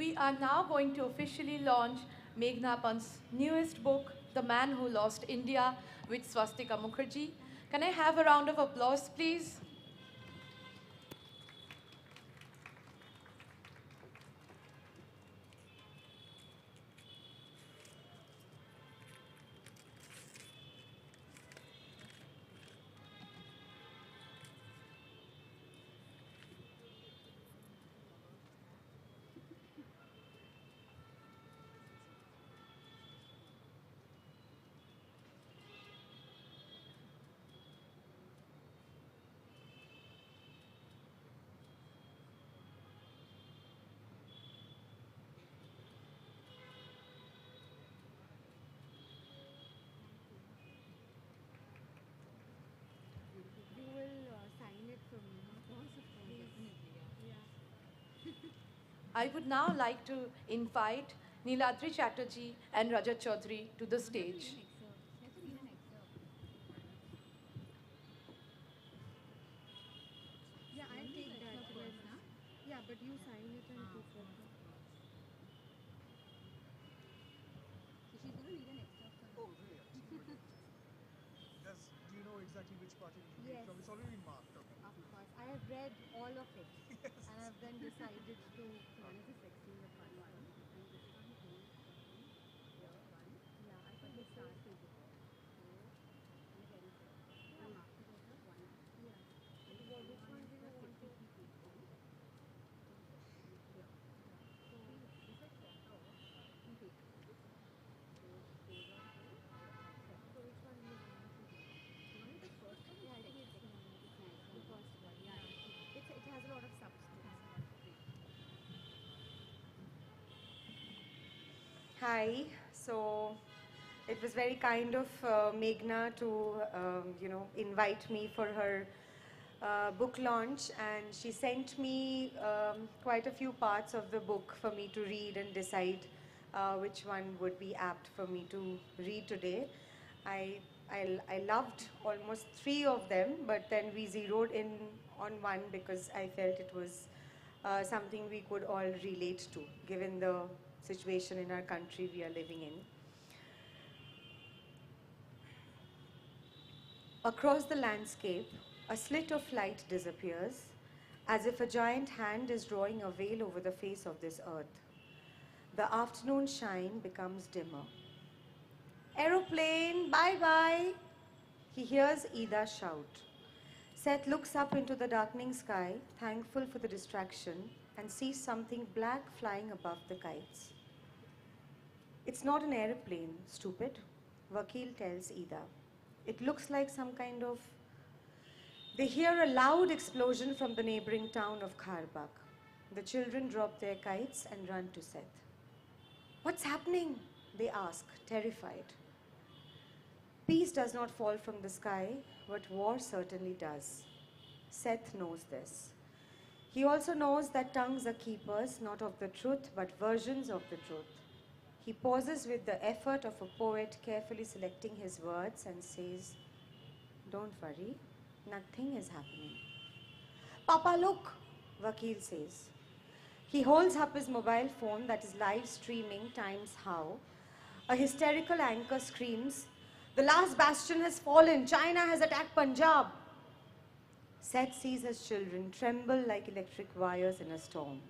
We are now going to officially launch Meghna Pant's newest book, The Man Who Lost India, with Swastika Mukherjee. Can I have a round of applause, please? You will sign it for me. Of course, definitely. I would now like to invite Niladri Chatterjee and Rajat Chaudhuri to the stage. Yeah, I'll take that. Yeah, but you sign it and keep it. Oh, really? Do you know exactly which part you need Yes. from? It's already been marked. Okay. Of course. I have read all of it. Yes. And I've then decided to. One is a sexy the fun one. Yeah, I think this start with it. Yeah. Which one do you want to? So which one do you want? The first one? Yeah, I think it's nice. The first one, yeah. It has a lot of substance. Hi. So it was very kind of Meghna to, invite me for her book launch, and she sent me quite a few parts of the book for me to read and decide which one would be apt for me to read today. I, I loved almost three of them, but then we zeroed in on one because I felt it was something we could all relate to, given the situation in our country we are living in. Across the landscape, a slit of light disappears, as if a giant hand is drawing a veil over the face of this earth. The afternoon shine becomes dimmer. Aeroplane, bye bye! He hears Ida shout. Seth looks up into the darkening sky, thankful for the distraction, and sees something black flying above the kites. It's not an aeroplane, stupid, Vakil tells Ida. It looks like some kind of... They hear a loud explosion from the neighboring town of Kharbak. The children drop their kites and run to Seth. What's happening? They ask, terrified. Peace does not fall from the sky, but war certainly does. Seth knows this. He also knows that tongues are keepers, not of the truth, but versions of the truth. He pauses with the effort of a poet carefully selecting his words and says, don't worry, nothing is happening. Papa, look, Vakil says. He holds up his mobile phone that is live streaming times how. A hysterical anchor screams, the last bastion has fallen, China has attacked Punjab. Seth sees his children tremble like electric wires in a storm.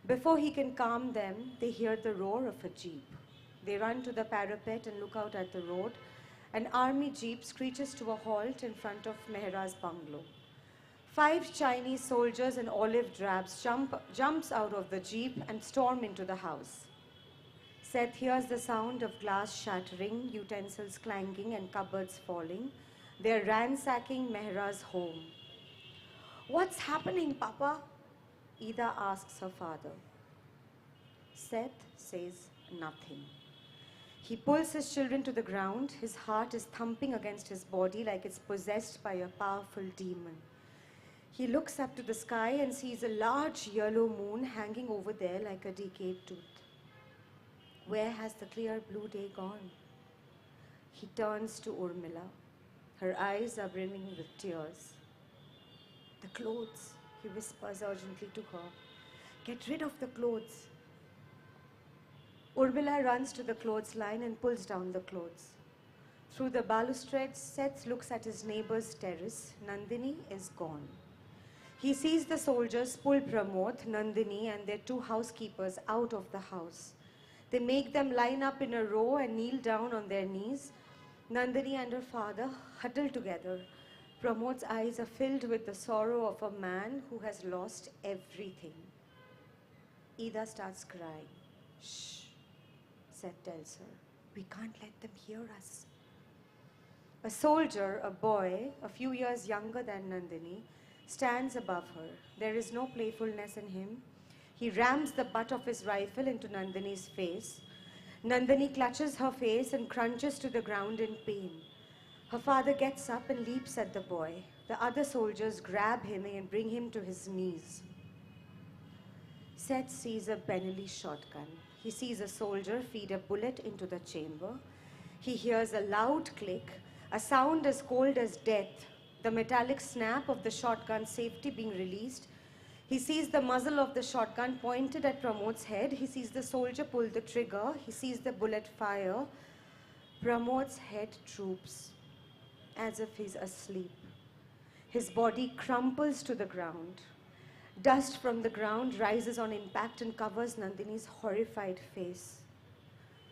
Before he can calm them, they hear the roar of a jeep. They run to the parapet and look out at the road. An army jeep screeches to a halt in front of Mehra's bungalow. 5 Chinese soldiers in olive drabs jumps out of the jeep and storm into the house. Seth hears the sound of glass shattering, utensils clanking, and cupboards falling. They're ransacking Mehra's home. What's happening, Papa? Ida asks her father. Seth says nothing. He pulls his children to the ground. His heart is thumping against his body like it's possessed by a powerful demon. He looks up to the sky and sees a large yellow moon hanging over there like a decayed tooth. Where has the clear blue day gone? He turns to Urmila. Her eyes are brimming with tears. The clothes, he whispers urgently to her. Get rid of the clothes. Urmila runs to the clothesline and pulls down the clothes. Through the balustrades, Seth looks at his neighbor's terrace. Nandini is gone. He sees the soldiers pull Pramod, Nandini, and their two housekeepers out of the house. They make them line up in a row and kneel down on their knees. Nandini and her father huddle together. Pramod's eyes are filled with the sorrow of a man who has lost everything. Ida starts crying. Shh, Seth tells her. We can't let them hear us. A soldier, a boy, a few years younger than Nandini, stands above her. There is no playfulness in him. He rams the butt of his rifle into Nandini's face. Nandini clutches her face and crunches to the ground in pain. Her father gets up and leaps at the boy. The other soldiers grab him and bring him to his knees. Seth sees a Benelli shotgun. He sees a soldier feed a bullet into the chamber. He hears a loud click, a sound as cold as death, the metallic snap of the shotgun safety being released. He sees the muzzle of the shotgun pointed at Pramod's head. He sees the soldier pull the trigger. He sees the bullet fire. Pramod's head droops as if he's asleep. His body crumples to the ground. Dust from the ground rises on impact and covers Nandini's horrified face.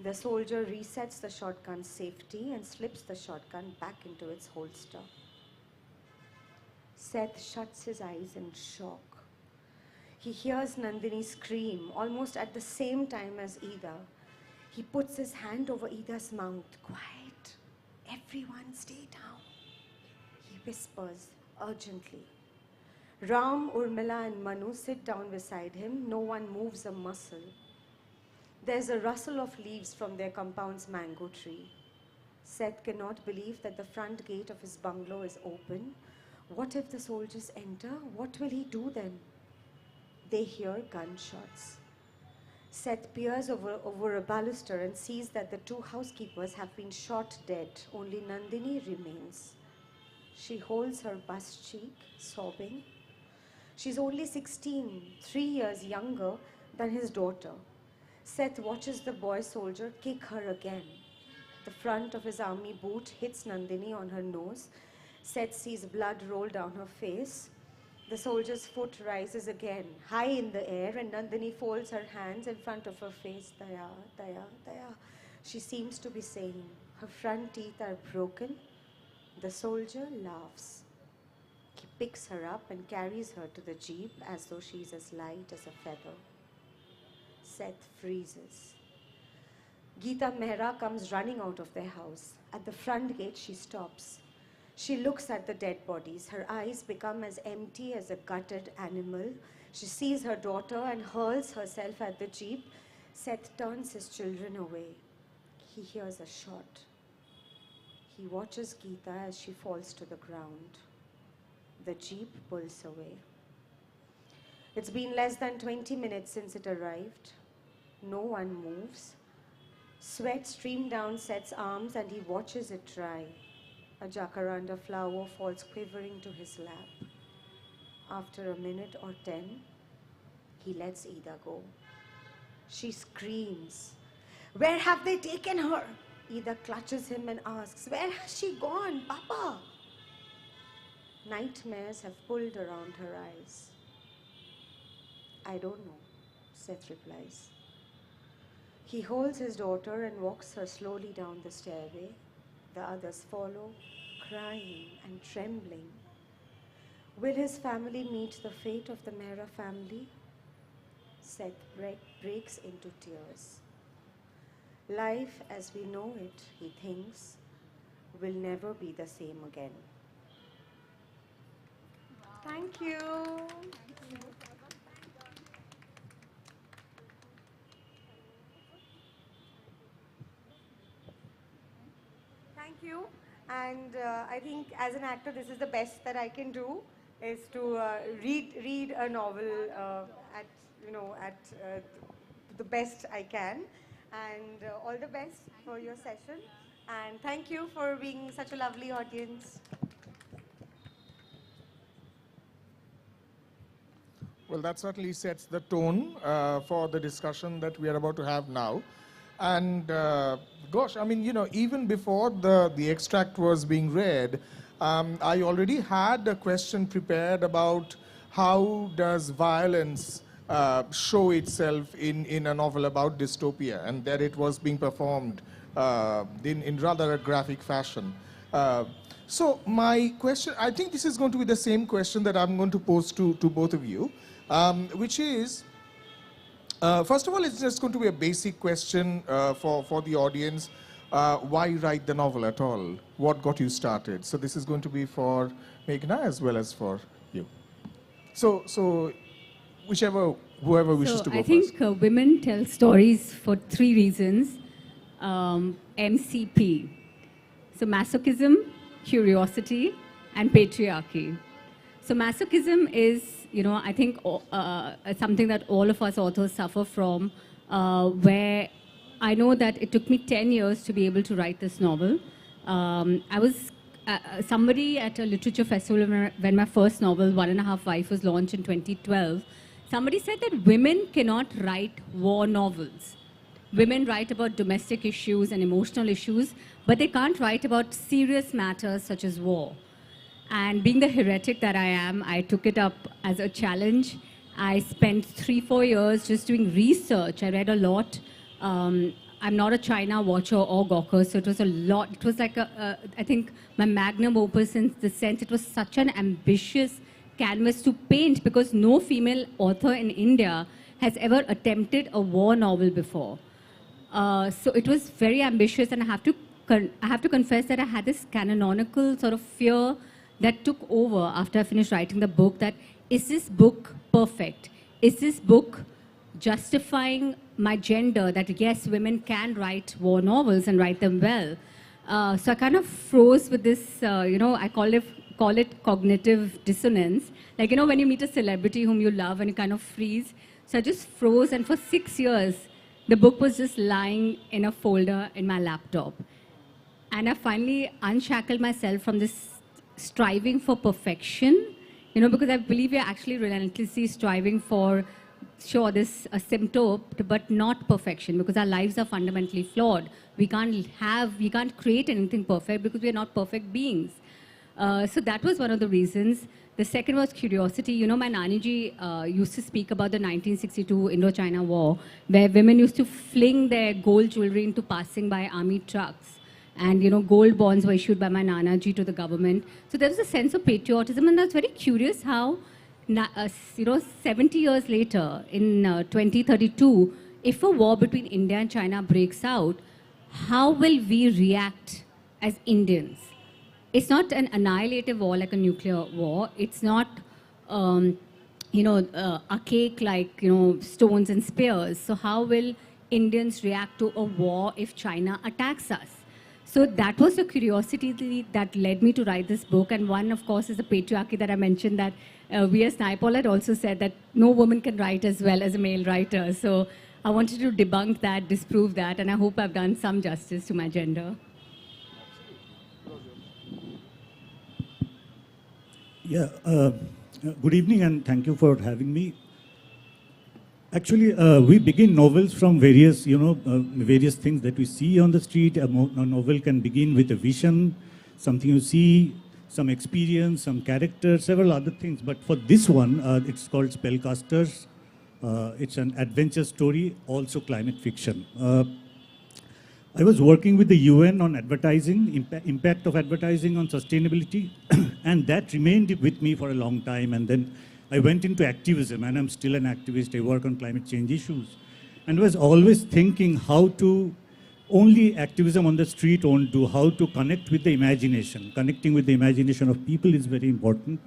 The soldier resets the shotgun's safety and slips the shotgun back into its holster. Seth shuts his eyes in shock. He hears Nandini scream almost at the same time as Ida. He puts his hand over Ida's mouth. Quiet. Everyone stay down. He whispers urgently. Ram, Urmila and Manu sit down beside him. No one moves a muscle. There's a rustle of leaves from their compound's mango tree. Seth cannot believe that the front gate of his bungalow is open. What if the soldiers enter? What will he do then? They hear gunshots. Seth peers over a baluster and sees that the two housekeepers have been shot dead. Only Nandini remains. She holds her bust cheek, sobbing. She's only 16, 3 years younger than his daughter. Seth watches the boy soldier kick her again. The front of his army boot hits Nandini on her nose. Seth sees blood roll down her face. The soldier's foot rises again, high in the air, and Nandini folds her hands in front of her face. Daya, Daya, Daya. She seems to be saying, her front teeth are broken. The soldier laughs. He picks her up and carries her to the jeep as though she's as light as a feather. Seth freezes. Geeta Mehra comes running out of their house. At the front gate, she stops. She looks at the dead bodies. Her eyes become as empty as a gutted animal. She sees her daughter and hurls herself at the jeep. Seth turns his children away. He hears a shot. He watches Geeta as she falls to the ground. The jeep pulls away. It's been less than 20 minutes since it arrived. No one moves. Sweat streams down Seth's arms and he watches it dry. A jacaranda flower falls quivering to his lap. After a minute or 10, he lets Ida go. She screams. Where have they taken her? Ida clutches him and asks, where has she gone, Papa? Nightmares have pulled around her eyes. I don't know, Seth replies. He holds his daughter and walks her slowly down the stairway. The others follow, crying and trembling. Will his family meet the fate of the Mehra family? Seth breaks into tears. Life as we know it, he thinks, will never be the same again. Thank you. Thank you. And I think as an actor, this is the best that I can do, is to read a novel at the best I can. And all the best for your session. And thank you for being such a lovely audience. Well, that certainly sets the tone for the discussion that we are about to have now. And gosh, I mean, even before the extract was being read, I already had a question prepared about how does violence show itself in a novel about dystopia, and that it was being performed in rather a graphic fashion. So my question, I think this is going to be the same question that I'm going to pose to both of you, which is, first of all, it's just going to be a basic question for the audience. Why write the novel at all? What got you started? So this is going to be for Meghna as well as for you. So whoever wishes to go I first. think women tell stories for 3 reasons. MCP. So masochism, curiosity, and patriarchy. So masochism is, I think something that all of us authors suffer from, where I know that it took me 10 years to be able to write this novel. I was somebody at a literature festival when my first novel, One and a Half Wife, was launched in 2012. Somebody said that women cannot write war novels. Women write about domestic issues and emotional issues, but they can't write about serious matters such as war. And being the heretic that I am, I took it up as a challenge. I spent 3-4 years just doing research. I read a lot. I'm not a China watcher or gawker, so it was a lot. It was like I think my magnum opus in the sense it was such an ambitious canvas to paint, because no female author in India has ever attempted a war novel before. So it was very ambitious, and I have to confess that I had this canonical sort of fear that took over after I finished writing the book, that is this book perfect? Is this book justifying my gender, that yes, women can write war novels and write them well? So I kind of froze with this, I call it cognitive dissonance. Like, when you meet a celebrity whom you love and you kind of freeze. So I just froze, and for 6 years, the book was just lying in a folder in my laptop. And I finally unshackled myself from this striving for perfection, because I believe we're actually relentlessly striving for, sure, this asymptote, but not perfection, because our lives are fundamentally flawed. We can't create anything perfect because we're not perfect beings. So that was one of the reasons. The second was curiosity. My Naniji used to speak about the 1962 Indo-China War, where women used to fling their gold jewelry into passing by army trucks. And, gold bonds were issued by my Nanaji to the government. So there was a sense of patriotism, and I was very curious how, 70 years later, in 2032, if a war between India and China breaks out, how will we react as Indians? It's not an annihilative war like a nuclear war. It's not, archaic like, stones and spears. So how will Indians react to a war if China attacks us? So that was the curiosity that led me to write this book. And one, of course, is the patriarchy that I mentioned, that V.S. Naipaul had also said that no woman can write as well as a male writer. So I wanted to debunk that, disprove that, and I hope I've done some justice to my gender. Yeah, good evening and thank you for having me. Actually, we begin novels from various, various things that we see on the street. A novel can begin with a vision, something you see, some experience, some character, several other things. But for this one, it's called Spellcasters. It's an adventure story, also climate fiction. I was working with the UN on advertising, impact of advertising on sustainability, and that remained with me for a long time. And then I went into activism, and I'm still an activist. I work on climate change issues, and was always thinking how to, only activism on the street won't do, how to connect with the imagination. Connecting with the imagination of people is very important.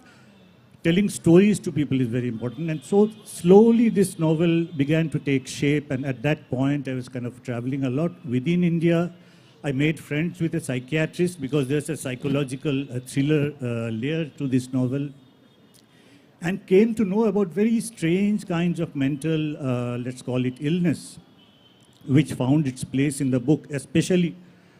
Telling stories to people is very important. And so slowly this novel began to take shape, and at that point I was kind of traveling a lot within India. I made friends with a psychiatrist because there's a psychological thriller layer to this novel, and came to know about very strange kinds of mental, let's call it illness, which found its place in the book, especially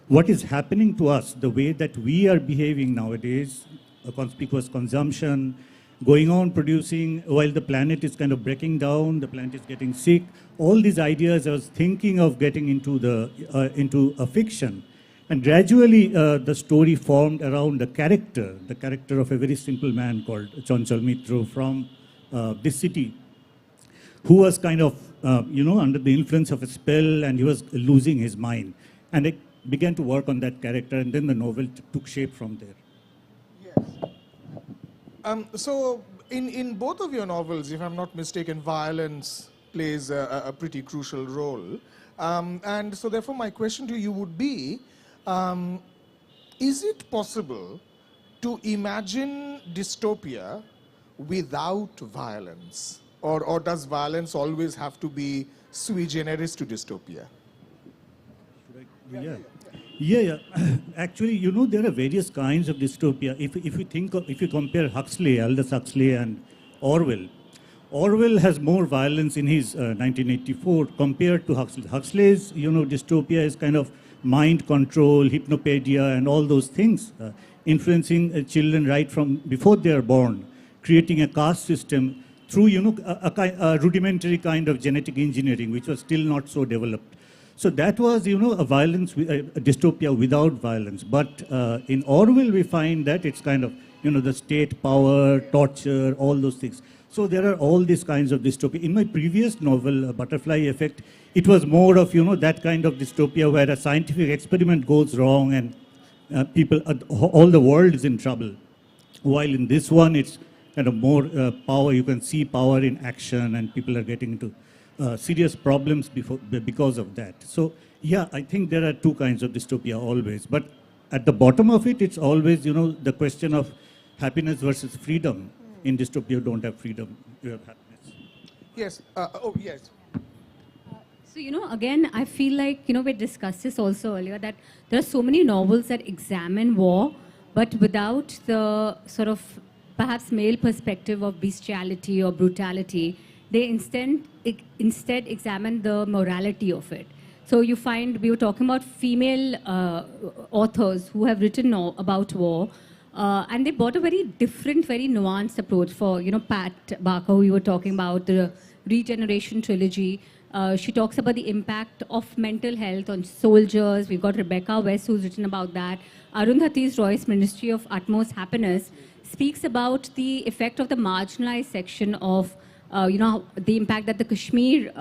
what is happening to us, the way that we are behaving nowadays, conspicuous consumption, going on producing while the planet is kind of breaking down, the planet is getting sick. All these ideas I was thinking of getting into a fiction. And gradually the story formed around the character of a very simple man called Chanchal Mitro from this city, who was kind of, under the influence of a spell, and he was losing his mind. And I began to work on that character, and then the novel took shape from there. So in both of your novels, if I'm not mistaken, violence plays a pretty crucial role. And so therefore my question to you would be, is it possible to imagine dystopia without violence? Or does violence always have to be sui generis to dystopia? Yeah. Actually, there are various kinds of dystopia. If you compare Aldous Huxley and Orwell has more violence in his 1984 compared to Huxley. Huxley's, dystopia is kind of mind control, hypnopedia, and all those things, influencing children right from before they are born, creating a caste system through, a rudimentary kind of genetic engineering, which was still not so developed. So that was, a violence, a dystopia without violence. But in Orwell, we find that it's kind of, the state power, torture, all those things. So there are all these kinds of dystopia. In my previous novel, Butterfly Effect, it was more of, that kind of dystopia where a scientific experiment goes wrong and all the world is in trouble. While in this one, it's kind of more power. You can see power in action, and people are getting into serious problems because of that. So, yeah, I think there are two kinds of dystopia always. But at the bottom of it, it's always, the question of happiness versus freedom. In dystopia, you don't have freedom, you have happiness. Yes. Yes. So, again, I feel like, we discussed this also earlier, that there are so many novels that examine war, but without the sort of perhaps male perspective of bestiality or brutality. They instead examine the morality of it. So you find, we were talking about female authors who have written about war, and they brought a very different, very nuanced approach. For, Pat Barker, who we were talking about, the Regeneration trilogy. She talks about the impact of mental health on soldiers. We've got Rebecca West, who's written about that. Arundhati Roy's Ministry of Utmost Happiness speaks about the effect of the marginalized section of, the impact that the Kashmir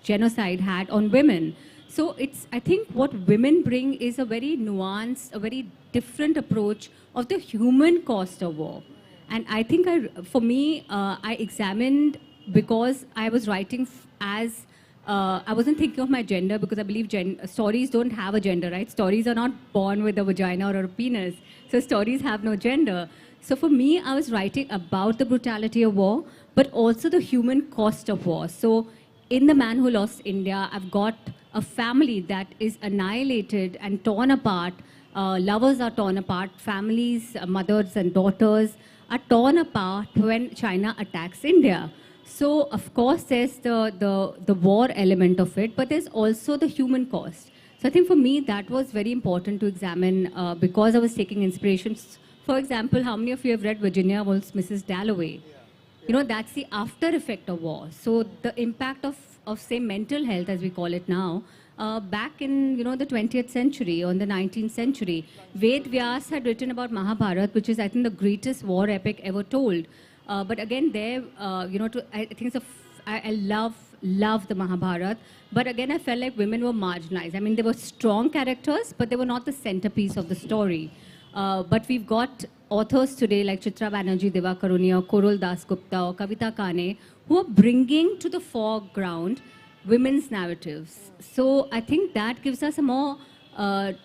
genocide had on women. So I think what women bring is a very nuanced, a very different approach of the human cost of war. And I think for me, I examined, because I was writing as, I wasn't thinking of my gender, because I believe stories don't have a gender, right? Stories are not born with a vagina or a penis. So stories have no gender. So for me, I was writing about the brutality of war, but also the human cost of war. So in The Man Who Lost India, I've got a family that is annihilated and torn apart. Lovers are torn apart. Families, mothers and daughters are torn apart when China attacks India. So of course there's the war element of it, but there's also the human cost. So I think for me that was very important to examine, because I was taking inspirations. For example, how many of you have read Virginia Woolf's Mrs. Dalloway? That's the after effect of war. So the impact of say, mental health, as we call it now, back in, the 20th century or in the 19th century. Ved Vyas had written about Mahabharat, which is, I think, the greatest war epic ever told. But again, there, I think I love the Mahabharat. But again, I felt like women were marginalized. I mean, they were strong characters, but they were not the centerpiece of the story. But we've got authors today like Chitra Banerjee, Deva Karunia, Korul Das Gupta, or Kavita Kane, who are bringing to the foreground women's narratives. So I think that gives us a more, an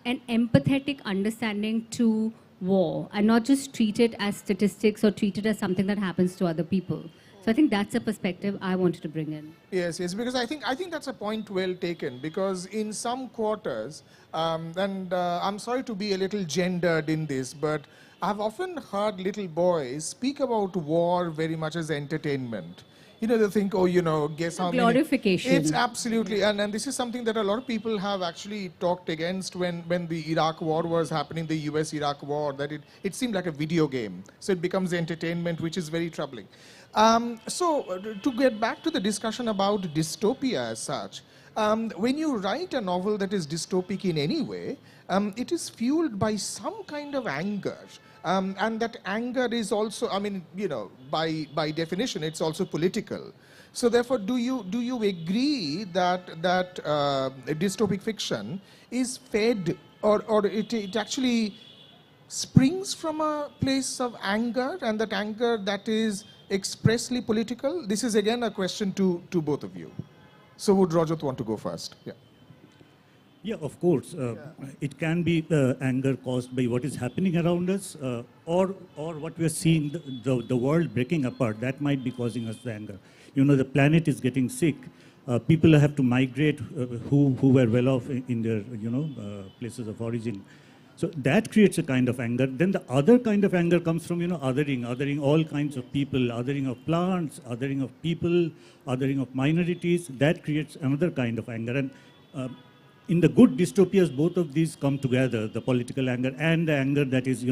empathetic understanding to war, and not just treat it as statistics or treat it as something that happens to other people. So I think that's a perspective I wanted to bring in. Yes, because I think that's a point well taken, because in some quarters, and I'm sorry to be a little gendered in this, but I've often heard little boys speak about war very much as entertainment. they think, oh, guess how many. Glorification. It's absolutely, and this is something that a lot of people have actually talked against when the Iraq war was happening, the US-Iraq war, that it seemed like a video game. So it becomes entertainment, which is very troubling. To get back to the discussion about dystopia as such, when you write a novel that is dystopic in any way, it is fueled by some kind of anger. And that anger is also, by definition, it's also political. So therefore, do you agree that dystopic fiction is fed, or it actually springs from a place of anger, and that anger that is expressly political? This is again a question to both of you. So would Rajat want to go first? Yeah. Yeah, of course. It can be anger caused by what is happening around us, or what we are seeing, the world breaking apart. That might be causing us the anger. The planet is getting sick. People have to migrate who were well off in their places of origin. So that creates a kind of anger. Then the other kind of anger comes from othering all kinds of people, othering of plants, othering of people, othering of minorities. That creates another kind of anger. And in the good dystopias, both of these come together, the political anger and the anger that is,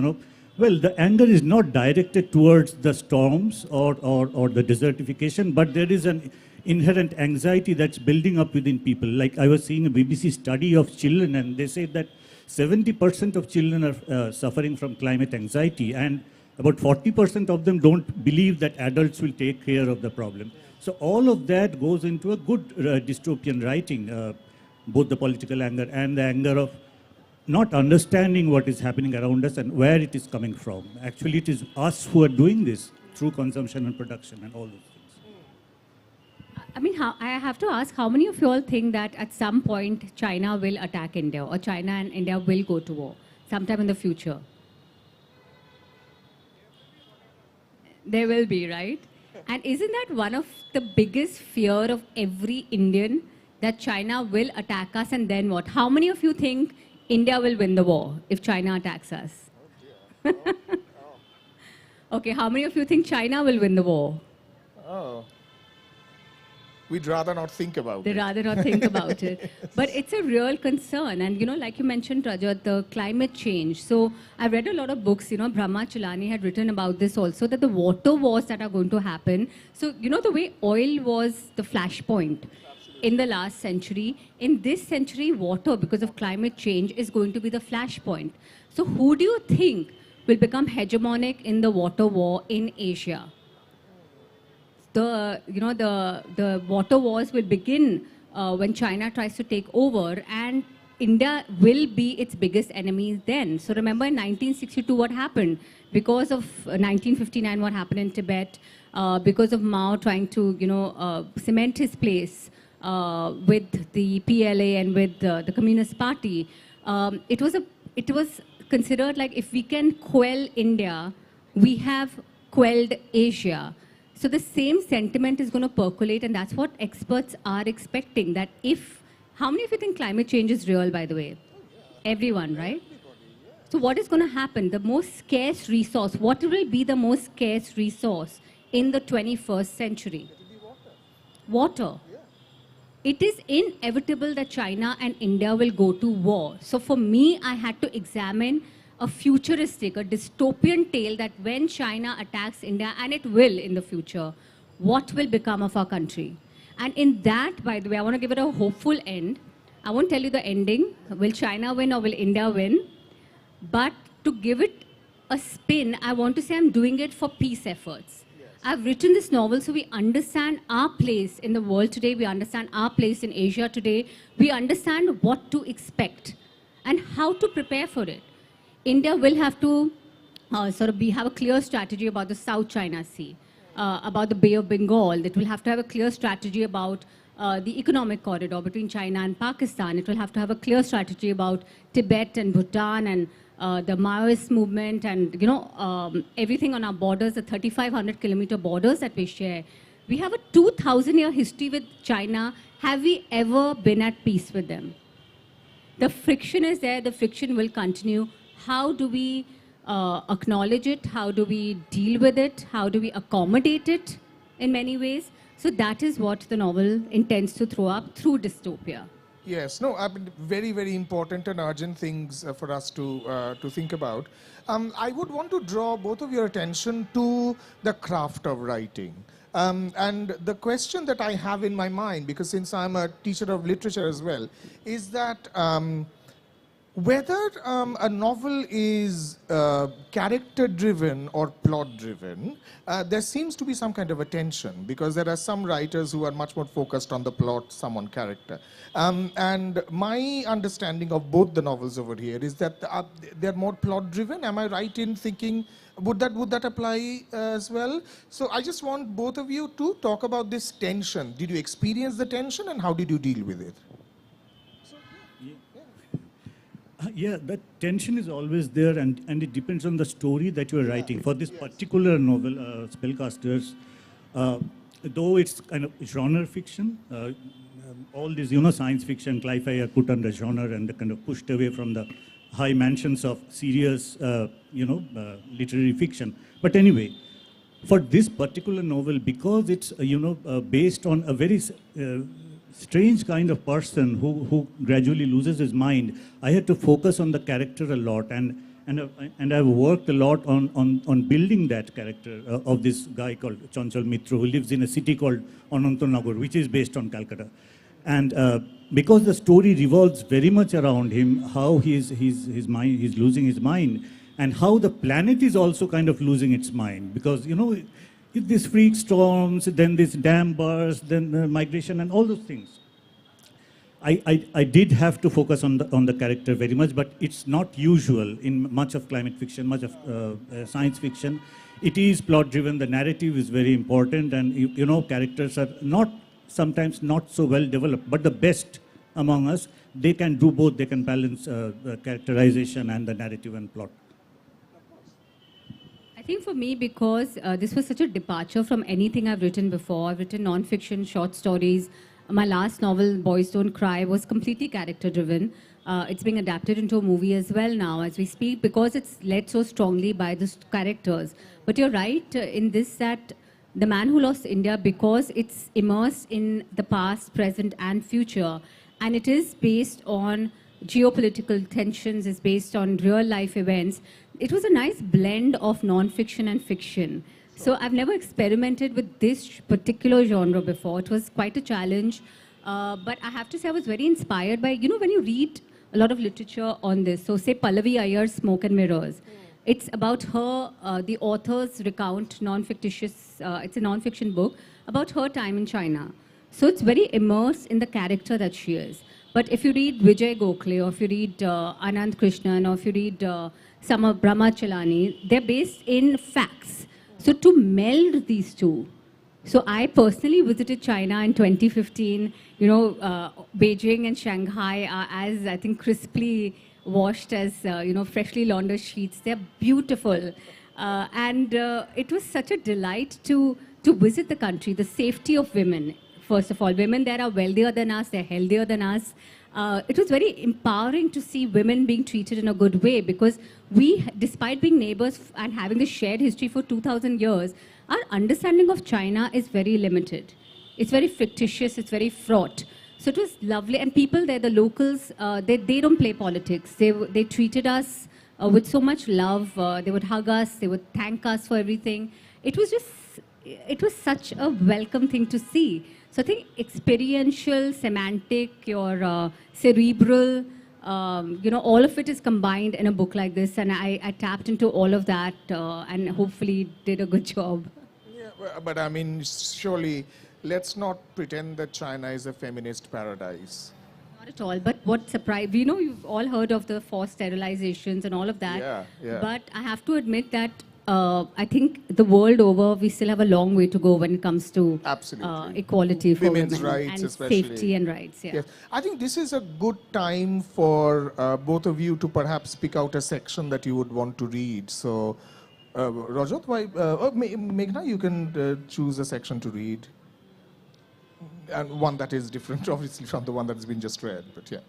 well, the anger is not directed towards the storms or the desertification, but there is an inherent anxiety that's building up within people. Like I was seeing a BBC study of children, and they said that 70% of children are suffering from climate anxiety, and about 40% of them don't believe that adults will take care of the problem. So all of that goes into a good dystopian writing. Both the political anger and the anger of not understanding what is happening around us and where it is coming from. Actually, it is us who are doing this through consumption and production and all those things. I have to ask, how many of you all think that at some point China will attack India, or China and India will go to war sometime in the future? There will be, right? And isn't that one of the biggest fear of every Indian, that China will attack us, and then what? How many of you think India will win the war if China attacks us? Oh dear. Okay, how many of you think China will win the war? Oh. We'd rather not think about They'd it. rather not think about it. But it's a real concern. And, like you mentioned, Rajat, the climate change. So I read a lot of books, Brahma Chilani had written about this also, that the water wars that are going to happen. So, the way oil was the flashpoint in the last century, in this century, water, because of climate change, is going to be the flashpoint. So who do you think will become hegemonic in the water war in Asia? The water wars will begin when China tries to take over, and India will be its biggest enemy then. So remember in 1962 what happened? Because of 1959 what happened in Tibet, because of Mao trying to cement his place with the PLA and with the Communist Party, it was considered like, if we can quell India, we have quelled Asia. So the same sentiment is going to percolate, and that's what experts are expecting. That how many of you think climate change is real, by the way? Everyone, right? So what is going to happen? The most scarce resource, what will be the most scarce resource in the 21st century? Water. It is inevitable that China and India will go to war. So for me, I had to examine a futuristic, a dystopian tale that when China attacks India, and it will in the future, what will become of our country? And in that, by the way, I want to give it a hopeful end. I won't tell you the ending. Will China win or will India win? But to give it a spin, I want to say I'm doing it for peace efforts. I've written this novel so we understand our place in the world today. We understand our place in Asia today. We understand what to expect and how to prepare for it. India will have to have a clear strategy about the South China Sea, about the Bay of Bengal. It will have to have a clear strategy about the economic corridor between China and Pakistan. It will have to have a clear strategy about Tibet and Bhutan and the Maoist movement and, everything on our borders, the 3,500 kilometer borders that we share. We have a 2,000-year history with China. Have we ever been at peace with them? The friction is there. The friction will continue. How do we acknowledge it? How do we deal with it? How do we accommodate it in many ways? So that is what the novel intends to throw up through dystopia. Yes, no, I mean, very, very important and urgent things for us to think about. I would want to draw both of your attention to the craft of writing. And the question that I have in my mind, because since I'm a teacher of literature as well, is that whether a novel is character-driven or plot-driven, there seems to be some kind of a tension, because there are some writers who are much more focused on the plot, some on character. And my understanding of both the novels over here is that they're more plot-driven. Am I right in thinking, would that apply as well? So I just want both of you to talk about this tension. Did you experience the tension, and how did you deal with it? Yeah, that tension is always there, and it depends on the story that you are writing. For this particular novel, Spellcasters, though it's kind of genre fiction, all these, science fiction, sci-fi are put under genre and kind of pushed away from the high mansions of serious, literary fiction. But anyway, for this particular novel, because it's, based on a very strange kind of person who gradually loses his mind, I had to focus on the character a lot, and I've worked a lot on building that character of this guy called Chanchal Mitra, who lives in a city called Anantanagar, which is based on Calcutta. And because the story revolves very much around him, how he's losing his mind, and how the planet is also kind of losing its mind, because these freak storms, then this dam burst, then migration, and all those things. I did have to focus on the character very much, but it's not usual in much of climate fiction, much of science fiction. It is plot driven. The narrative is very important, and characters are sometimes not so well developed. But the best among us, they can do both. They can balance the characterization and the narrative and plot. I think for me, because this was such a departure from anything I've written before. I've written non-fiction, short stories. My last novel, Boys Don't Cry, was completely character-driven. It's being adapted into a movie as well now as we speak, because it's led so strongly by the characters. But you're right in this, that The Man Who Lost India, because it's immersed in the past, present, and future, and it is based on geopolitical tensions, is based on real-life events. It was a nice blend of non-fiction and fiction. So I've never experimented with this particular genre before. It was quite a challenge. But I have to say I was very inspired by, when you read a lot of literature on this. So say Pallavi Iyer's Smoke and Mirrors. It's about her, the authors recount non-fictitious, it's a non-fiction book about her time in China. So it's very immersed in the character that she is. But if you read Vijay Gokhale, or if you read Anand Krishnan, or if you read Sama Brahmachalani, they're based in facts. So to meld these two. So I personally visited China in 2015. Beijing and Shanghai are as, I think, crisply washed as, freshly laundered sheets. They're beautiful. And it was such a delight to visit the country, the safety of women. First of all, women there are wealthier than us, they're healthier than us. It was very empowering to see women being treated in a good way, because we, despite being neighbors and having this shared history for 2,000 years, our understanding of China is very limited. It's very fictitious, it's very fraught. So it was lovely, and people there, the locals, they don't play politics. They treated us with so much love. They would hug us, they would thank us for everything. It was such a welcome thing to see. So I think experiential, semantic, your cerebral, all of it is combined in a book like this, and I tapped into all of that and hopefully did a good job. Yeah, but I mean, surely, let's not pretend that China is a feminist paradise. Not at all, but what surprised, you've all heard of the forced sterilizations and all of that. Yeah. But I have to admit that I think the world over, we still have a long way to go when it comes to equality for women's women rights, and especially. safety and rights. Yeah. Yes. I think this is a good time for both of you to perhaps pick out a section that you would want to read. So, Rajat, Meghna, you can choose a section to read. And one that is different, obviously, from the one that's been just read, but yeah.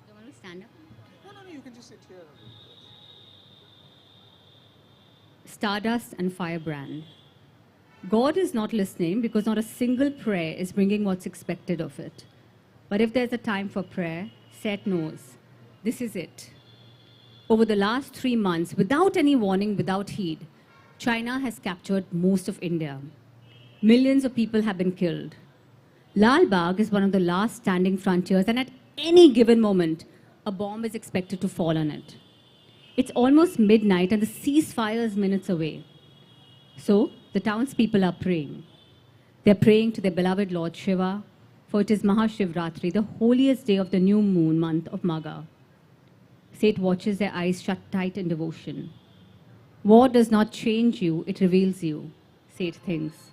Do you want to stand up? No, you can just sit here. stardust and firebrand. God is not listening because not a single prayer is bringing what's expected of it. But if there's a time for prayer, Seth knows. This is it. Over the last 3 months, without any warning, without heed, China has captured most of India. Millions of people have been killed. Lal Bagh is one of the last standing frontiers, and at any given moment, a bomb is expected to fall on it. It's almost midnight and the ceasefire is minutes away. So, the townspeople are praying. They're praying to their beloved Lord Shiva, for it is Mahashivratri, the holiest day of the new moon month of Magha. Seth watches their eyes shut tight in devotion. War does not change you, it reveals you, Seth thinks.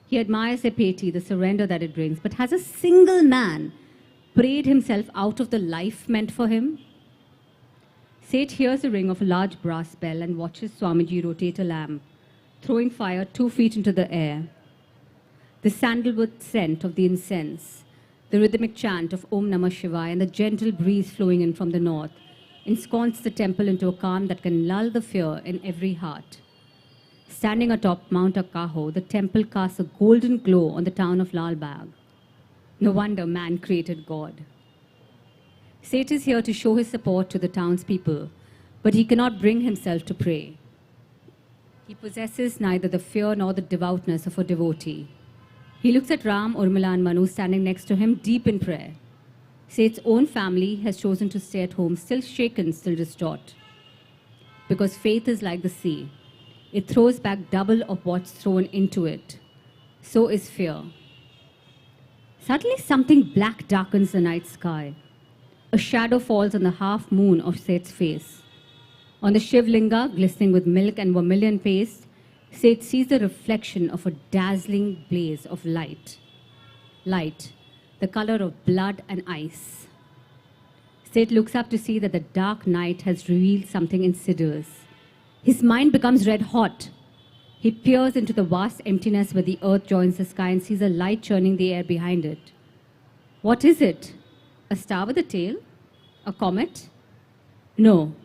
He admires their piety, the surrender that it brings, but has a single man prayed himself out of the life meant for him? Seth hears the ring of a large brass bell and watches Swamiji rotate a lamp, throwing fire 2 feet into the air. The sandalwood scent of the incense, the rhythmic chant of Om Namah Shivaya, and the gentle breeze flowing in from the north ensconce the temple into a calm that can lull the fear in every heart. Standing atop Mount Akaho, the temple casts a golden glow on the town of Lal Bagh. No wonder man created God. Seth is here to show his support to the townspeople, but he cannot bring himself to pray. He possesses neither the fear nor the devoutness of a devotee. He looks at Ram, Urmila, and Manu standing next to him, deep in prayer. Seth's own family has chosen to stay at home, still shaken, still distraught. Because faith is like the sea. It throws back double of what's thrown into it. So is fear. Suddenly something black darkens the night sky. A shadow falls on the half moon of Seth's face. On the Shivlinga, glistening with milk and vermilion paste, Seth sees the reflection of a dazzling blaze of light. Light, the color of blood and ice. Seth looks up to see that the dark night has revealed something insidious. His mind becomes red hot. He peers into the vast emptiness where the earth joins the sky and sees a light churning the air behind it. What is it? A star with a tail? A comet? No.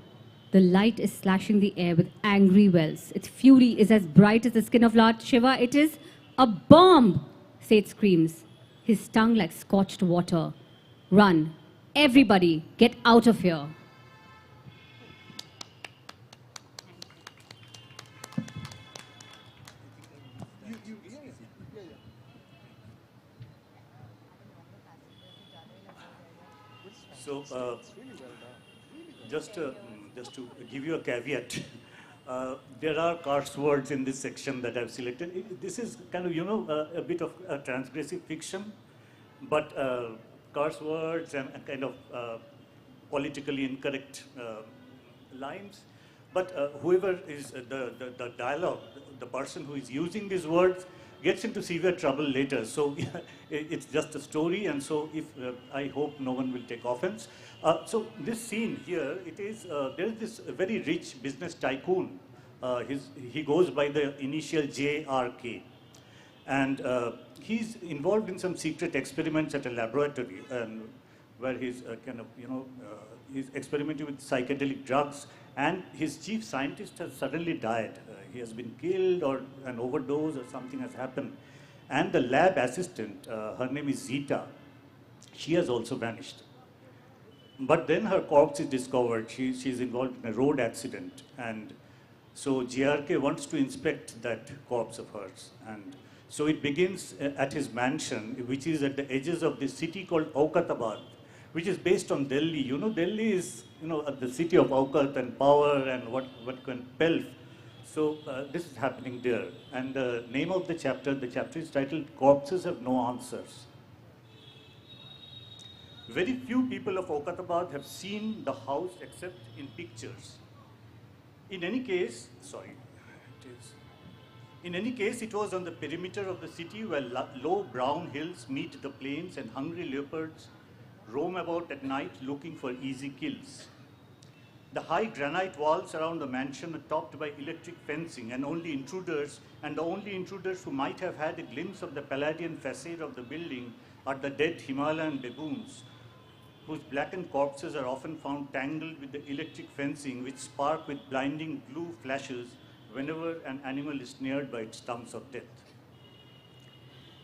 The light is slashing the air with angry wells. Its fury is as bright as the skin of Lord Shiva. It is a bomb, Seth screams, his tongue like scorched water. Run. Everybody, get out of here. So, just to give you a caveat, there are curse words in this section that I've selected. This is kind of, a bit of transgressive fiction, but curse words and kind of politically incorrect lines. But whoever is the dialogue, the person who is using these words gets into severe trouble later. So it's just a story, and so if I hope no one will take offense. So this scene here, there is this very rich business tycoon. He goes by the initial JRK, and he's involved in some secret experiments at a laboratory, and where he's he's experimenting with psychedelic drugs, and his chief scientist has suddenly died. He has been killed, or an overdose, or something has happened. And the lab assistant, her name is Zita, she has also vanished. But then her corpse is discovered. She's involved in a road accident. And so JRK wants to inspect that corpse of hers. And so it begins at his mansion, which is at the edges of this city called Aukatabad, which is based on Delhi. Delhi is, the city of Aukat and power and what can pelf. So this is happening there. And the name of the chapter is titled Corpses Have No Answers. Very few people of Aukatabad have seen the house except in pictures. In any case, it was on the perimeter of the city where low brown hills meet the plains and hungry leopards roam about at night looking for easy kills. The high granite walls around the mansion are topped by electric fencing, and the only intruders who might have had a glimpse of the Palladian facade of the building are the dead Himalayan baboons, whose blackened corpses are often found tangled with the electric fencing, which spark with blinding blue flashes whenever an animal is snared by its tongues of death.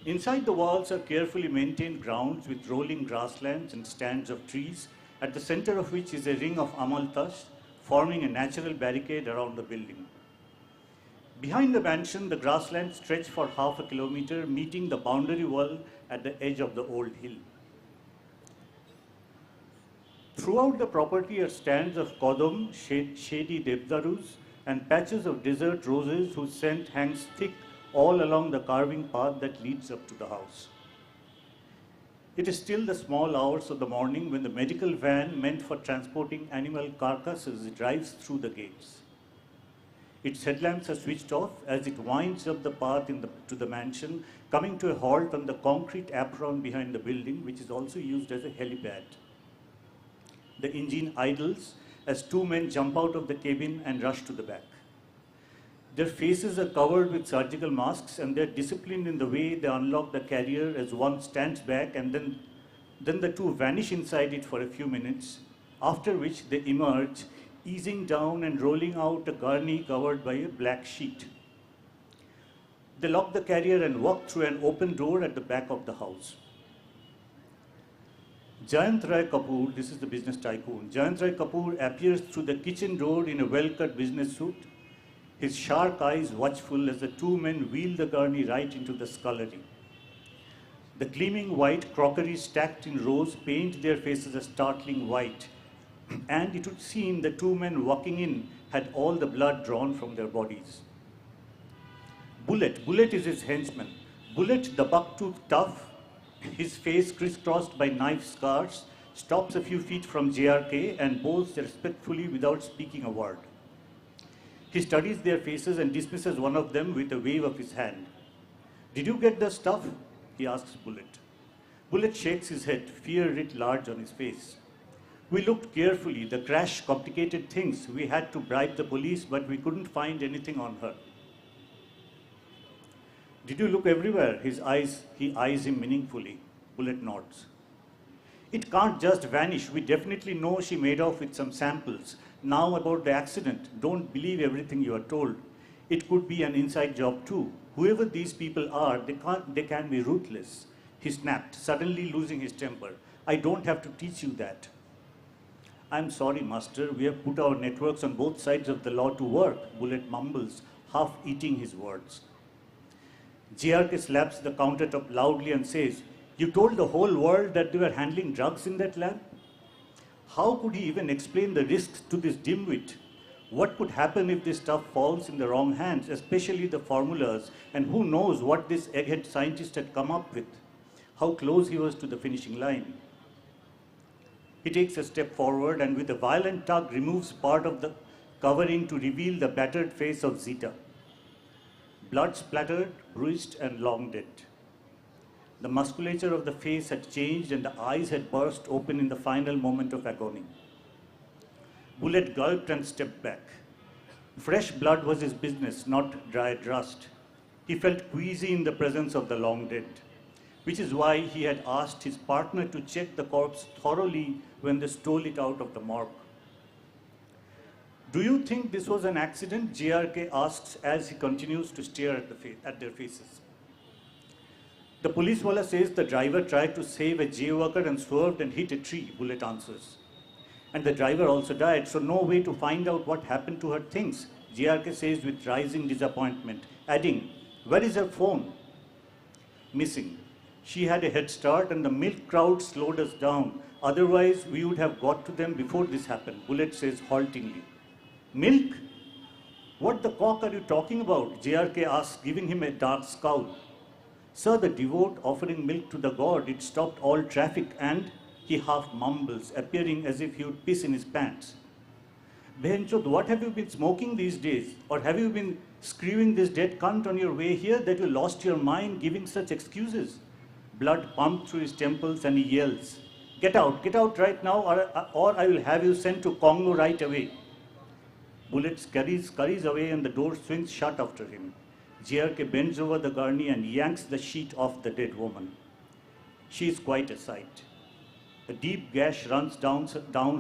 Inside the walls are carefully maintained grounds with rolling grasslands and stands of trees, at the center of which is a ring of amalthas, forming a natural barricade around the building. Behind the mansion, the grasslands stretch for half a kilometer, meeting the boundary wall at the edge of the old hill. Throughout the property are stands of kodam, shady devdarus, and patches of desert roses whose scent hangs thick all along the carving path that leads up to the house. It is still the small hours of the morning when the medical van meant for transporting animal carcasses drives through the gates. Its headlamps are switched off as it winds up the path to the mansion, coming to a halt on the concrete apron behind the building, which is also used as a helipad. The engine idles as two men jump out of the cabin and rush to the back. Their faces are covered with surgical masks, and they're disciplined in the way they unlock the carrier as one stands back, and then the two vanish inside it for a few minutes, after which they emerge, easing down and rolling out a gurney covered by a black sheet. They lock the carrier and walk through an open door at the back of the house. Jayant Rai Kapoor, this is the business tycoon, Jayant Rai Kapoor appears through the kitchen door in a well-cut business suit, his sharp eyes watchful as the two men wheel the gurney right into the scullery. The gleaming white crockery stacked in rows paint their faces a startling white, and it would seem the two men walking in had all the blood drawn from their bodies. Bullet is his henchman. Bullet, the buck-toothed tough, his face crisscrossed by knife scars, stops a few feet from JRK and bows respectfully without speaking a word. He studies their faces and dismisses one of them with a wave of his hand. "Did you get the stuff?" he asks Bullet. Bullet shakes his head, fear writ large on his face. "We looked carefully. The crash complicated things. We had to bribe the police, but we couldn't find anything on her." "Did you look everywhere?" He eyes him meaningfully. Bullet nods. "It can't just vanish. We definitely know she made off with some samples. Now about the accident, don't believe everything you are told. It could be an inside job too. Whoever these people are, they can be ruthless." He snapped, suddenly losing his temper. "I don't have to teach you that." "I'm sorry, master. We have put our networks on both sides of the law to work," Bullet mumbles, half eating his words. JRK slaps the countertop loudly and says, "You told the whole world that they were handling drugs in that lab?" How could he even explain the risks to this dimwit? What could happen if this stuff falls in the wrong hands, especially the formulas, and who knows what this egghead scientist had come up with? How close he was to the finishing line. He takes a step forward and with a violent tug removes part of the covering to reveal the battered face of Zita. Blood splattered, bruised, and long dead. The musculature of the face had changed and the eyes had burst open in the final moment of agony. Bullet gulped and stepped back. Fresh blood was his business, not dried rust. He felt queasy in the presence of the long dead, which is why he had asked his partner to check the corpse thoroughly when they stole it out of the morgue. "Do you think this was an accident?" JRK asks as he continues to stare at their faces. "The police wala says the driver tried to save a jaywalker and swerved and hit a tree," Bullet answers. "And the driver also died, so no way to find out what happened to her things," JRK says with rising disappointment, adding, "Where is her phone?" "Missing. She had a head start and the milk crowd slowed us down. Otherwise, we would have got to them before this happened," Bullet says haltingly. "Milk? What the cock are you talking about?" JRK asks, giving him a dark scowl. "Sir, the devote offering milk to the god, it stopped all traffic and..." He half mumbles, appearing as if he would piss in his pants. "Behenchod, what have you been smoking these days? Or have you been screwing this dead cunt on your way here that you lost your mind giving such excuses?" Blood pumped through his temples and he yells, get out right now or I will have you sent to Congo right away." Bullet scurries away and the door swings shut after him. JRK bends over the gurney and yanks the sheet off the dead woman. She is quite a sight. A deep gash runs down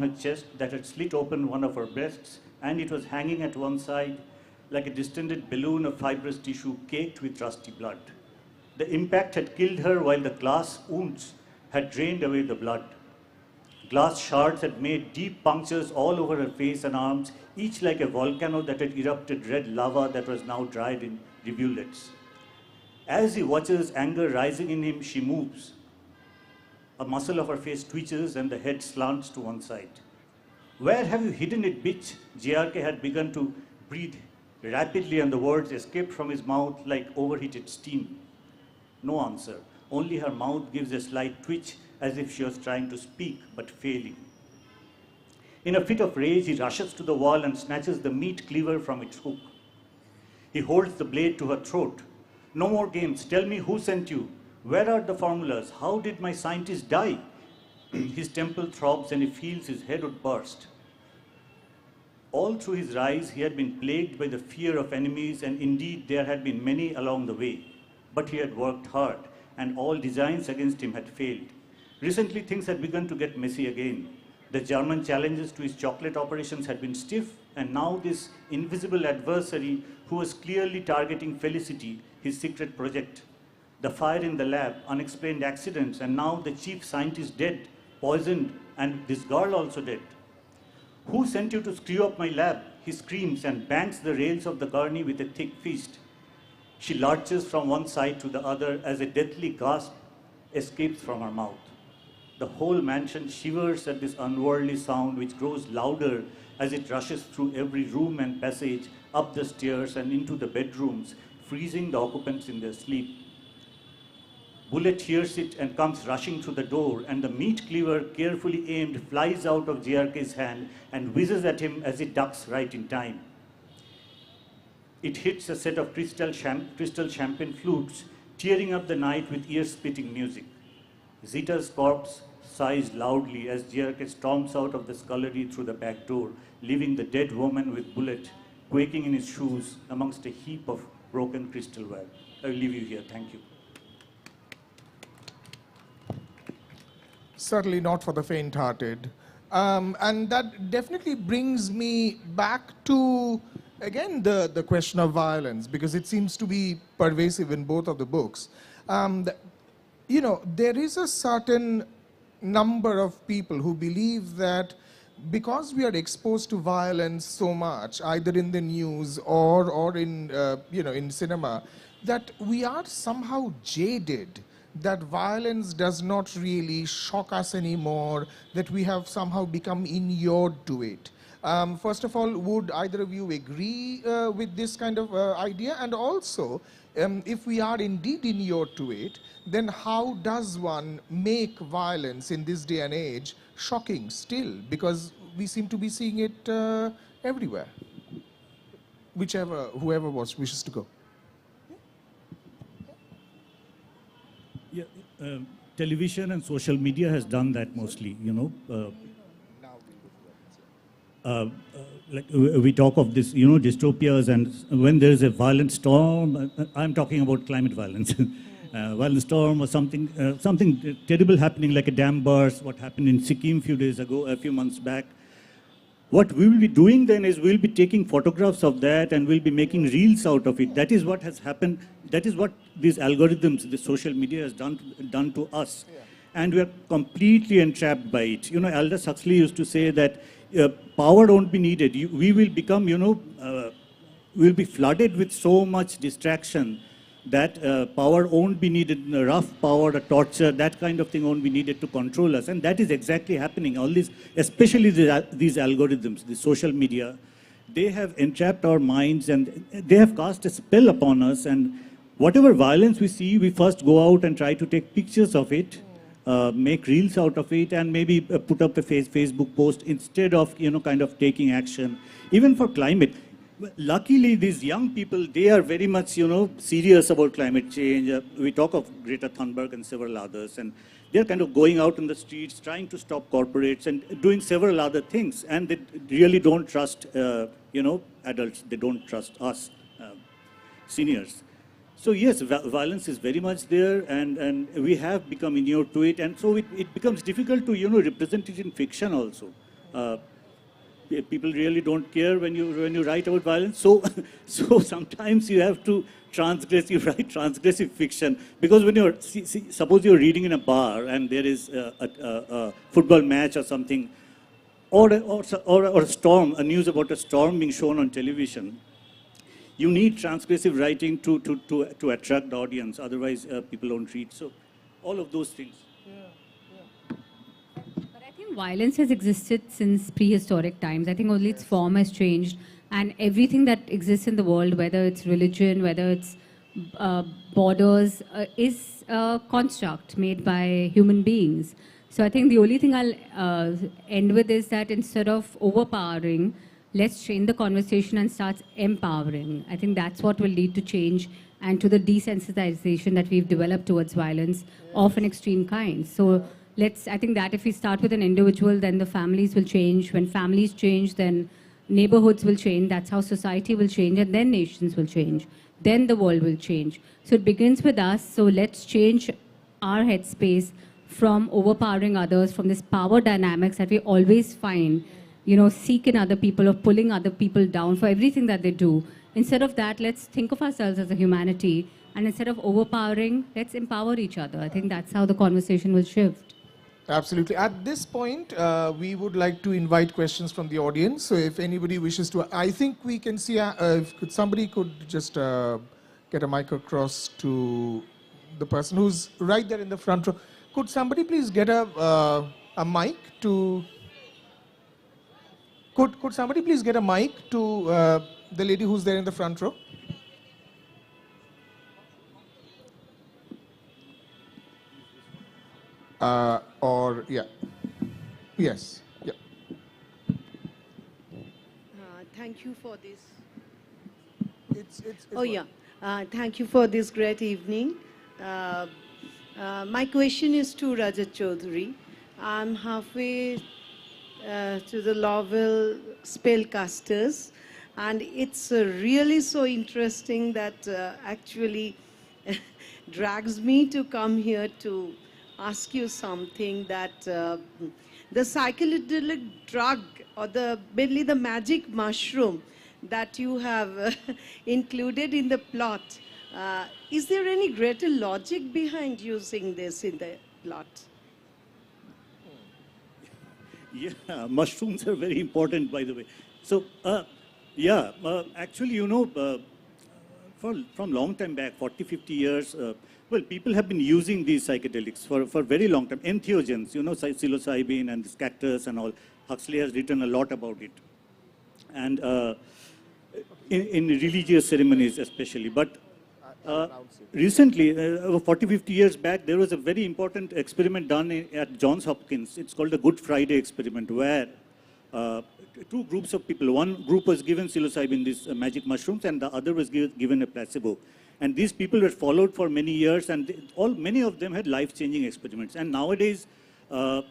her chest that had slit open one of her breasts, and it was hanging at one side, like a distended balloon of fibrous tissue caked with rusty blood. The impact had killed her while the glass wounds had drained away the blood. Glass shards had made deep punctures all over her face and arms, each like a volcano that had erupted red lava that was now dried in rivulets. As he watches anger rising in him, she moves. A muscle of her face twitches and the head slants to one side. "Where have you hidden it, bitch?" JRK had begun to breathe rapidly and the words escaped from his mouth like overheated steam. No answer. Only her mouth gives a slight twitch as if she was trying to speak but failing. In a fit of rage, he rushes to the wall and snatches the meat cleaver from its hook. He holds the blade to her throat. "No more games. Tell me who sent you. Where are the formulas? How did my scientist die?" His temple throbs and he feels his head would burst. All through his rise, he had been plagued by the fear of enemies, and indeed there had been many along the way. But he had worked hard, and all designs against him had failed. Recently, things had begun to get messy again. The German challenges to his chocolate operations had been stiff, and now this invisible adversary who was clearly targeting Felicity, his secret project. The fire in the lab, unexplained accidents, and now the chief scientist dead, poisoned, and this girl also dead. "Who sent you to screw up my lab?" He screams and bangs the rails of the gurney with a thick fist. She lurches from one side to the other as a deathly gasp escapes from her mouth. The whole mansion shivers at this unworldly sound, which grows louder as it rushes through every room and passage, up the stairs and into the bedrooms, freezing the occupants in their sleep. Bullet hears it and comes rushing through the door, and the meat cleaver, carefully aimed, flies out of JRK's hand and whizzes at him as it ducks right in time. It hits a set of crystal champagne flutes, tearing up the night with ear-splitting music. Zita's corpse sighs loudly as JRK storms out of the scullery through the back door, leaving the dead woman with Bullet quaking in his shoes amongst a heap of broken crystalware. I will leave you here. Thank you. Certainly not for the faint-hearted. And that definitely brings me back to, again, the question of violence, because it seems to be pervasive in both of the books. You know, there is a certain number of people who believe that because we are exposed to violence so much, either in the news or in, you know, in cinema, that we are somehow jaded, that violence does not really shock us anymore, that we have somehow become inured to it. First of all, would either of you agree with this kind of idea? And also, if we are indeed inured to it, then how does one make violence in this day and age shocking still? Because we seem to be seeing it everywhere. Whoever wishes to go. Yeah, television and social media has done that mostly, you know. Like we talk of this, you know, dystopias, and when there is a violent storm, I'm talking about climate violence. Violent storm or something terrible happening, like a dam burst, what happened in Sikkim a few months back. What we will be doing then is we'll be taking photographs of that and we'll be making reels out of it. That is what has happened. That is what these algorithms, the social media has done to us. Yeah. And we are completely entrapped by it. You know, Aldous Huxley used to say that power won't be needed. We will become, you know, we'll be flooded with so much distraction that power won't be needed, rough power, a torture, that kind of thing won't be needed to control us. And that is exactly happening. All these, especially these algorithms, the social media, they have entrapped our minds and they have cast a spell upon us. And whatever violence we see, we first go out and try to take pictures of it, make reels out of it, and maybe put up a Facebook post instead of, you know, kind of taking action. Even for climate. Luckily, these young people, they are very much, you know, serious about climate change. We talk of Greta Thunberg and several others, and they're kind of going out in the streets, trying to stop corporates and doing several other things. And they really don't trust, you know, adults. They don't trust us, seniors. So yes, violence is very much there, and we have become inured to it. And so it becomes difficult to, you know, represent it in fiction also. people really don't care when you write about violence. So, so sometimes you have to transgress. You write transgressive fiction because when you're suppose you're reading in a bar and there is a football match or something, or a storm, a news about a storm being shown on television. You need transgressive writing to attract the audience. Otherwise, people don't read. So, all of those things. But I think violence has existed since prehistoric times. I think only its form has changed. And everything that exists in the world, whether it's religion, whether it's borders, is a construct made by human beings. So I think the only thing I'll end with is that instead of overpowering, let's change the conversation and start empowering. I think that's what will lead to change and to the desensitization that we've developed towards violence of an extreme kind. So I think that if we start with an individual, then the families will change. When families change, then neighborhoods will change. That's how society will change, and then nations will change. Then the world will change. So it begins with us. So let's change our headspace from overpowering others, from this power dynamics that we always find, seek in other people or pulling other people down for everything that they do. Instead of that, let's think of ourselves as a humanity, and instead of overpowering, let's empower each other. I think that's how the conversation will shift. Absolutely. At this point, we would like to invite questions from the audience. So if anybody wishes to, I think we can see if somebody could just get a mic across to the person who's right there in the front row. Could somebody please get a mic to... Could somebody please get a mic to the lady who's there in the front row? Yes. Yeah. Thank you for this. It's Thank you for this great evening. My question is to Rajat Chaudhuri. I'm halfway to the novel Spellcasters, and it's really so interesting that actually drags me to come here to ask you something that the psychedelic drug or mainly the magic mushroom that you have included in the plot, is there any greater logic behind using this in the plot? Yeah, mushrooms are very important, by the way. So, actually, from long time back, 40, 50 years, well, people have been using these psychedelics for a very long time. Entheogens, psilocybin and this cactus and all. Huxley has written a lot about it. And in religious ceremonies especially. But recently, 40, 50 years back, there was a very important experiment done at Johns Hopkins. It's called the Good Friday experiment, where two groups of people, one group was given psilocybin, these magic mushrooms, and the other was given a placebo. And these people were followed for many years, and many of them had life-changing experiments. And nowadays,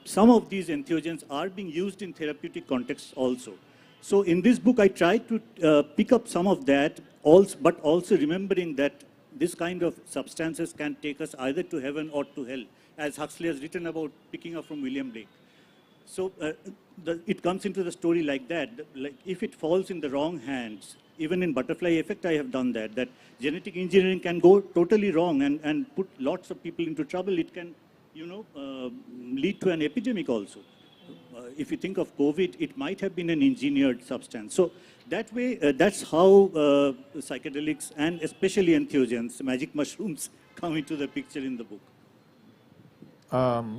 some of these entheogens are being used in therapeutic contexts also. So in this book, I tried to pick up some of that, but also remembering that this kind of substances can take us either to heaven or to hell, as Huxley has written about picking up from William Blake. So it comes into the story like that. Like if it falls in the wrong hands, even in Butterfly Effect, I have done that genetic engineering can go totally wrong and put lots of people into trouble. It can, lead to an epidemic also. If you think of COVID, it might have been an engineered substance. So that way, that's how psychedelics and especially entheogens, magic mushrooms, come into the picture in the book.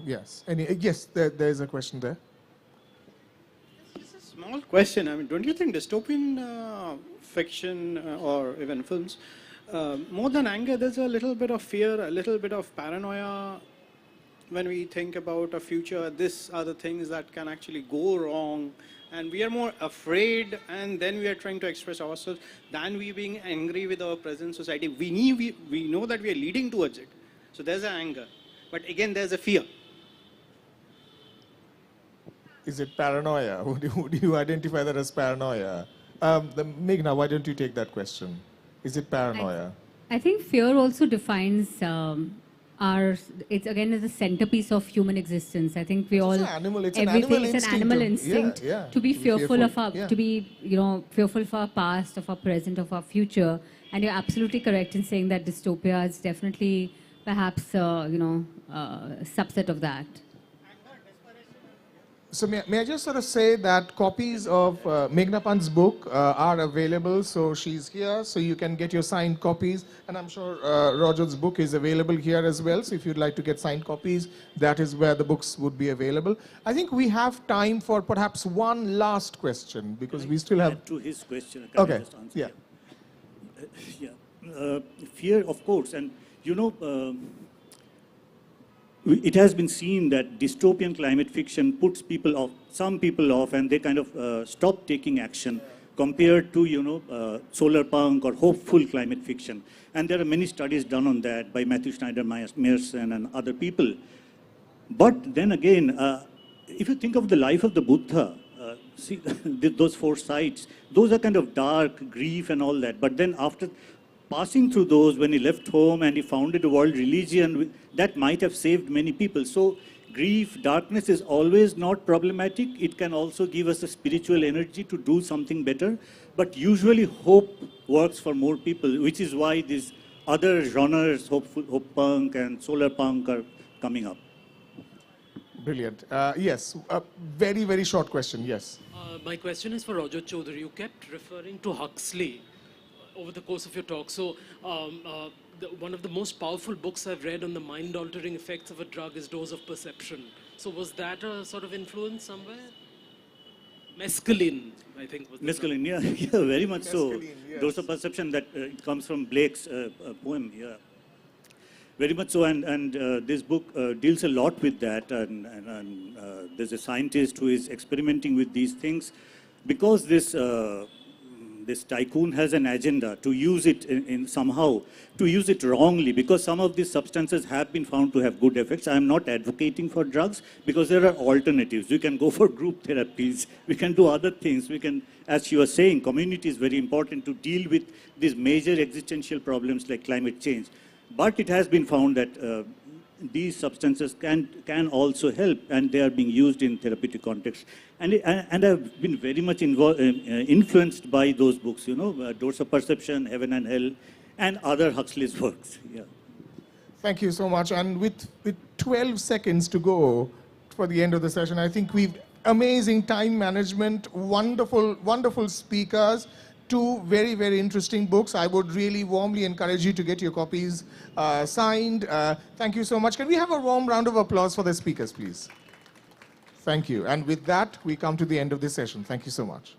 Yes. Yes, there's a question there. It's a small question. I mean, don't you think dystopian fiction or even films, more than anger, there's a little bit of fear, a little bit of paranoia when we think about a future? These are the things that can actually go wrong, and we are more afraid, and then we are trying to express ourselves than we being angry with our present society. We know that we are leading towards it. So there's an anger. But again, there's a fear. Is it paranoia? Would you identify that as paranoia? Meghna, why don't you take that question? Is it paranoia? I think fear also defines are, it's again is a centerpiece of human existence. I think we all, an animal, it's an everything animal is an animal instinct instinct to- to be fearful of our, yeah. to be, you know, fearful of our past, of our present, of our future. And you're absolutely correct in saying that dystopia is definitely perhaps, you know, a subset of that. So may I just sort of say that copies of Meghna Pant's book are available. So she's here, so you can get your signed copies. And I'm sure Rajat's book is available here as well. So if you'd like to get signed copies, that is where the books would be available. I think we have time for perhaps one last question, because we still have... Add to his question. Can I Okay, just answer? yeah. Fear, of course, and you know, it has been seen that dystopian climate fiction puts people off, some people off, and they kind of stop taking action compared to, you know, solar punk or hopeful climate fiction. And there are many studies done on that by Matthew Schneider, Meyerson, and other people. But then again, if you think of the life of the Buddha, see those 4 sites, those are kind of dark, grief and all that. But then after passing through those, when he left home and he founded a world religion, that might have saved many people. So grief, darkness is always not problematic. It can also give us a spiritual energy to do something better. But usually hope works for more people, which is why these other genres, hope punk and solar punk, are coming up. Brilliant. Yes, a very, very short question, yes. My question is for Rajat Chaudhuri. You kept referring to Huxley over the course of your talk. So one of the most powerful books I've read on the mind-altering effects of a drug is Dose of Perception. So was that a sort of influence somewhere? Mescaline, I think. Was Mescaline, yeah, yeah, very much so. Mescaline, yes. Dose of Perception, that it comes from Blake's poem, yeah. Very much so, and this book deals a lot with that, and there's a scientist who is experimenting with these things, because this tycoon has an agenda to use it in somehow, to use it wrongly, because some of these substances have been found to have good effects. I'm not advocating for drugs, because there are alternatives. We can go for group therapies, we can do other things, we can, as you were saying, community is very important to deal with these major existential problems like climate change. But it has been found that these substances can also help, and they are being used in therapeutic context. And I've been very much influenced by those books, you know, Dose of Perception, Heaven and Hell, and other Huxley's works. Yeah. Thank you so much. And with 12 seconds to go for the end of the session, I think we've amazing time management, wonderful, wonderful speakers. 2 very, very interesting books. I would really warmly encourage you to get your copies signed. Thank you so much. Can we have a warm round of applause for the speakers, please? Thank you. And with that, we come to the end of this session. Thank you so much.